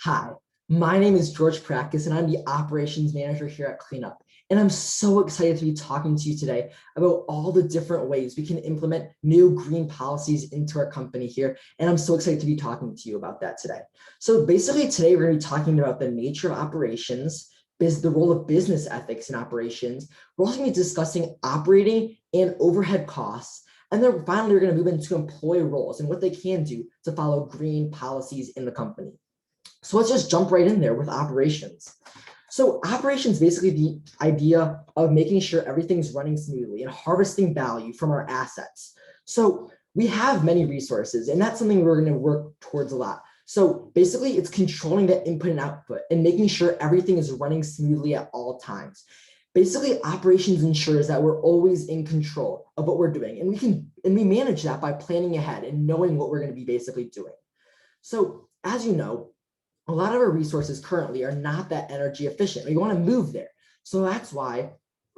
Hi, my name is George Perakis, and I'm the operations manager here at Cleanup. And I'm so excited to be talking to you today about all the different ways we can implement new green policies into our company here. And I'm so excited to be talking to you about that today. So basically today we're going to be talking about the nature of operations, the role of business ethics in operations. We're also going to be discussing operating and overhead costs. And then finally, we're going to move into employee roles and what they can do to follow green policies in the company. So let's just jump right in there with operations. So operations, basically the idea of making sure everything's running smoothly and harvesting value from our assets. So we have many resources, and that's something we're going to work towards a lot. So basically it's controlling the input and output and making sure everything is running smoothly at all times. Basically, operations ensures that we're always in control of what we're doing, and we manage that by planning ahead and knowing what we're going to be basically doing. So as you know, a lot of our resources currently are not that energy efficient. We want to move there. So that's why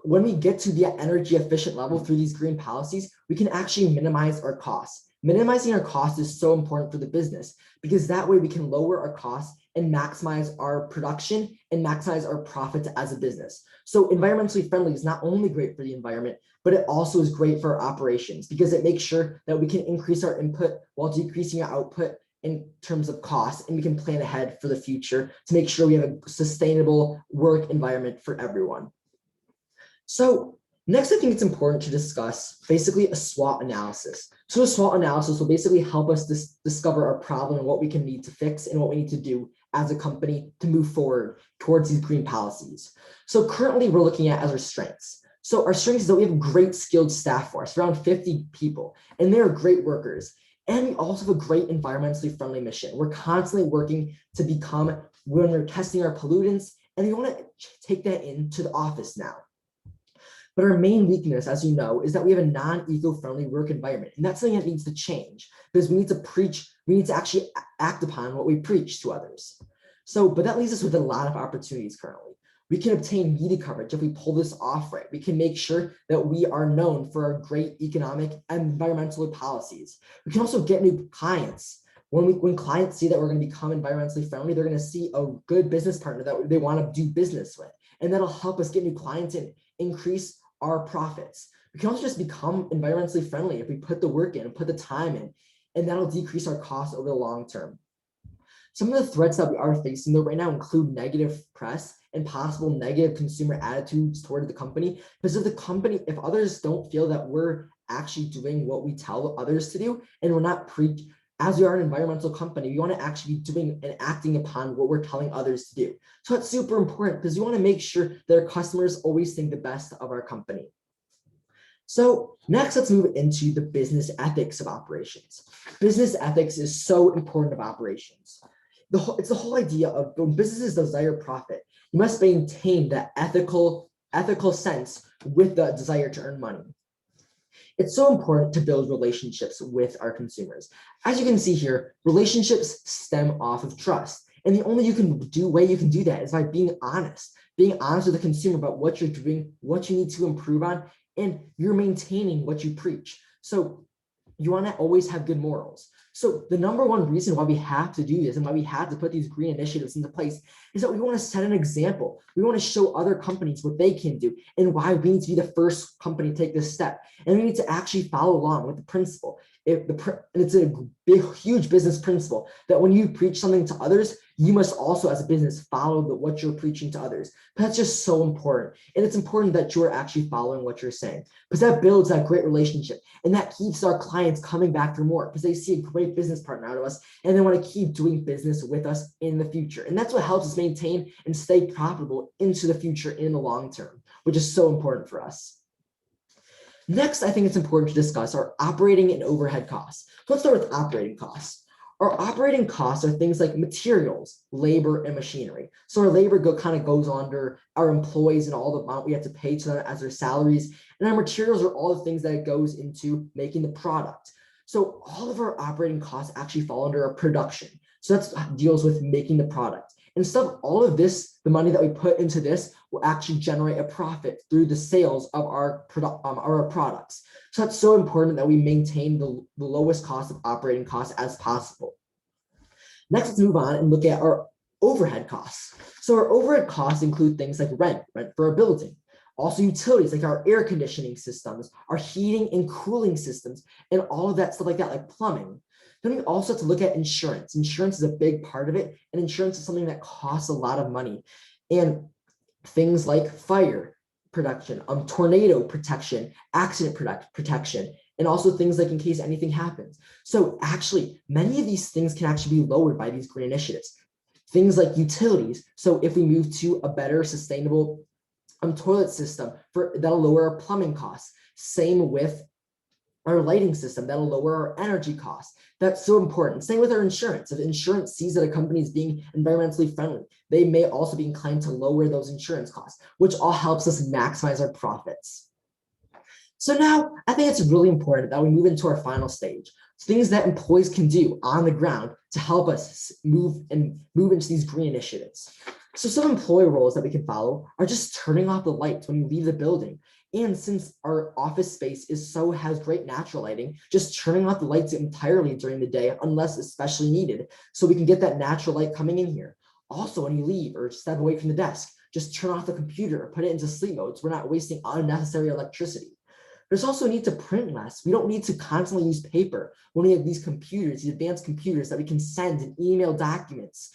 when we get to the energy efficient level through these green policies, we can actually minimize our costs. Minimizing our costs is so important for the business because that way we can lower our costs and maximize our production and maximize our profits as a business. So environmentally friendly is not only great for the environment, but it also is great for our operations because it makes sure that we can increase our input while decreasing our output in terms of cost, and we can plan ahead for the future to make sure we have a sustainable work environment for everyone. So next, I think it's important to discuss basically a SWOT analysis. So a SWOT analysis will basically help us discover our problem and what we can need to fix and what we need to do as a company to move forward towards these green policies. So currently we're looking at as our strengths. So our strengths is that we have a great skilled staff force, around 50 people, and they're great workers. And we also have a great environmentally friendly mission. We're constantly working to become, when we're testing our pollutants, and we want to take that into the office now. But our main weakness, as you know, is that we have a non-eco-friendly work environment. And that's something that needs to change because we need to actually act upon what we preach to others. But that leaves us with a lot of opportunities currently. We can obtain media coverage if we pull this off right. We can make sure that we are known for our great economic and environmental policies. We can also get new clients. When clients see that we're going to become environmentally friendly, they're going to see a good business partner that they want to do business with. And that'll help us get new clients and increase our profits. We can also just become environmentally friendly if we put the work in and put the time in, and that'll decrease our costs over the long term. Some of the threats that we are facing though right now include negative press and possible negative consumer attitudes toward the company. Because if others don't feel that we're actually doing what we tell others to do, and we're not as we are an environmental company, we want to actually be doing and acting upon what we're telling others to do. So that's super important because we want to make sure that our customers always think the best of our company. So next, let's move into the business ethics of operations. Business ethics is so important of operations. It's the whole idea of when businesses desire profit, you must maintain that ethical sense with the desire to earn money. It's so important to build relationships with our consumers. As you can see here, relationships stem off of trust. And the only way you can do that is by being honest with the consumer about what you're doing, what you need to improve on, and you're maintaining what you preach. So you want to always have good morals. So the number one reason why we have to do this and why we have to put these green initiatives into place is that we want to set an example. We want to show other companies what they can do and why we need to be the first company to take this step. And we need to actually follow along with the principle. It's a big, huge business principle that when you preach something to others, you must also, as a business, follow what you're preaching to others. But that's just so important. And it's important that you're actually following what you're saying because that builds that great relationship and that keeps our clients coming back for more because they see a great business partner out of us and they want to keep doing business with us in the future. And that's what helps us maintain and stay profitable into the future in the long term, which is so important for us. Next, I think it's important to discuss our operating and overhead costs. So let's start with operating costs. Our operating costs are things like materials, labor, and machinery. So our labor kind of goes under our employees and all the amount we have to pay to them as their salaries. And our materials are all the things that it goes into making the product. So all of our operating costs actually fall under our production. So that deals with making the product. Instead of all of this, the money that we put into this will actually generate a profit through the sales of our products. So that's so important that we maintain the lowest cost of operating costs as possible. Next, let's move on and look at our overhead costs. So our overhead costs include things like rent for a building, also utilities like our air conditioning systems, our heating and cooling systems, and all of that stuff like that, like plumbing. Then we also have to look at insurance. Insurance is a big part of it, and insurance is something that costs a lot of money. And things like fire protection, tornado protection, accident protection, and also things like in case anything happens. So actually, many of these things can actually be lowered by these green initiatives. Things like utilities. So if we move to a better sustainable toilet system, that'll lower our plumbing costs. Same with our lighting system, that'll lower our energy costs. That's so important. Same with our insurance. If insurance sees that a company is being environmentally friendly, they may also be inclined to lower those insurance costs, which all helps us maximize our profits. So now I think it's really important that we move into our final stage, things that employees can do on the ground to help us move into these green initiatives. So some employee roles that we can follow are just turning off the lights when you leave the building. And since our office space has great natural lighting, just turning off the lights entirely during the day, unless especially needed, so we can get that natural light coming in here. Also, when you leave or step away from the desk, just turn off the computer or put it into sleep mode so we're not wasting unnecessary electricity. There's also a need to print less. We don't need to constantly use paper when we have these computers, these advanced computers that we can send and email documents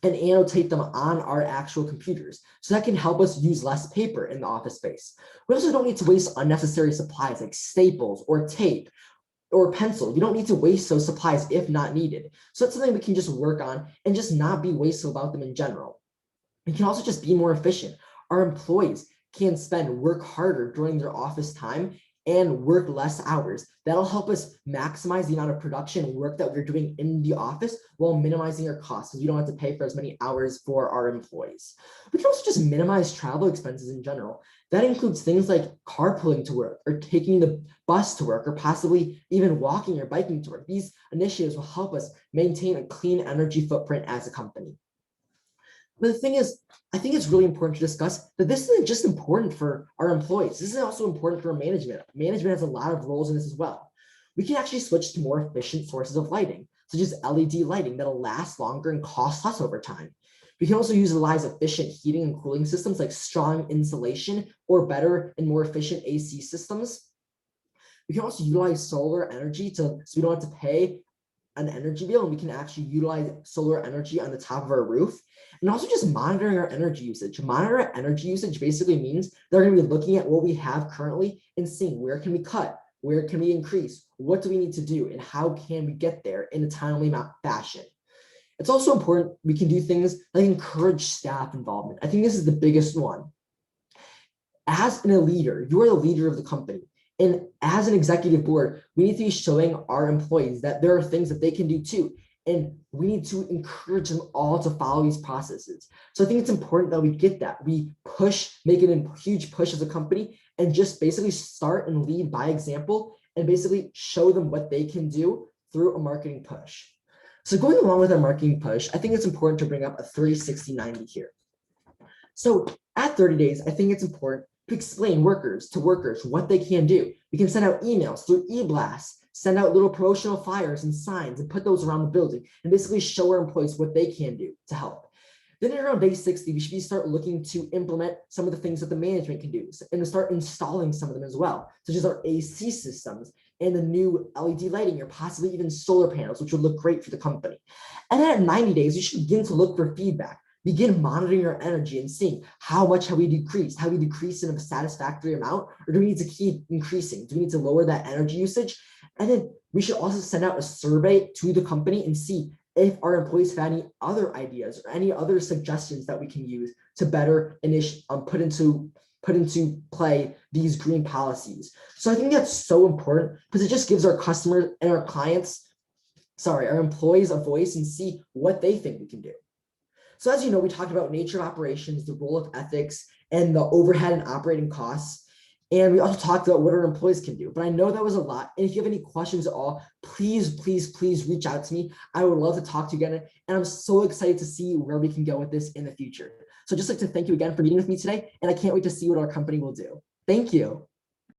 and annotate them on our actual computers. So that can help us use less paper in the office space. We also don't need to waste unnecessary supplies like staples or tape or pencil. We don't need to waste those supplies if not needed. So that's something we can just work on and just not be wasteful about them in general. We can also just be more efficient. Our employees can work harder during their office time and work less hours. That'll help us maximize the amount of production work that we're doing in the office while minimizing our costs, because we don't have to pay for as many hours for our employees. We can also just minimize travel expenses in general. That includes things like carpooling to work or taking the bus to work or possibly even walking or biking to work. These initiatives will help us maintain a clean energy footprint as a company. But the thing is, I think it's really important to discuss that this isn't just important for our employees. This is also important for management. Management has a lot of roles in this as well. We can actually switch to more efficient sources of lighting, such as LED lighting that'll last longer and cost less over time. We can also utilize efficient heating and cooling systems like strong insulation or better and more efficient AC systems. We can also utilize solar energy so we don't have to pay an energy bill, and we can actually utilize solar energy on the top of our roof. And also just monitoring our energy usage. Monitor our energy usage basically means they're going to be looking at what we have currently and seeing where can we cut, where can we increase, what do we need to do, and how can we get there in a timely fashion. It's also important we can do things like encourage staff involvement. I think this is the biggest one. As a leader, you're the leader of the company. And as an executive board, we need to be showing our employees that there are things that they can do too. And we need to encourage them all to follow these processes. So I think it's important that we get that. We make it a huge push as a company and just basically start and lead by example and basically show them what they can do through a marketing push. So going along with our marketing push, I think it's important to bring up a 30-60-90 here. So at 30 days, I think it's important to explain to workers what they can do. We can send out emails through e-blasts, send out little promotional flyers and signs and put those around the building and basically show our employees what they can do to help. Then around day 60, we should start looking to implement some of the things that the management can do and to start installing some of them as well, such as our AC systems and the new LED lighting or possibly even solar panels, which would look great for the company. And then at 90 days, we should begin to look for feedback. Begin monitoring our energy and seeing how much have we decreased? Have we decreased in a satisfactory amount, or do we need to keep increasing? Do we need to lower that energy usage? And then we should also send out a survey to the company and see if our employees have any other ideas or any other suggestions that we can use to better put into play these green policies. So I think that's so important because it just gives our customers and our our employees a voice and see what they think we can do. So as you know, we talked about nature of operations, the role of ethics, and the overhead and operating costs. And we also talked about what our employees can do. But I know that was a lot. And if you have any questions at all, please reach out to me. I would love to talk to you again. And I'm so excited to see where we can go with this in the future. So just like to thank you again for meeting with me today. And I can't wait to see what our company will do. Thank you.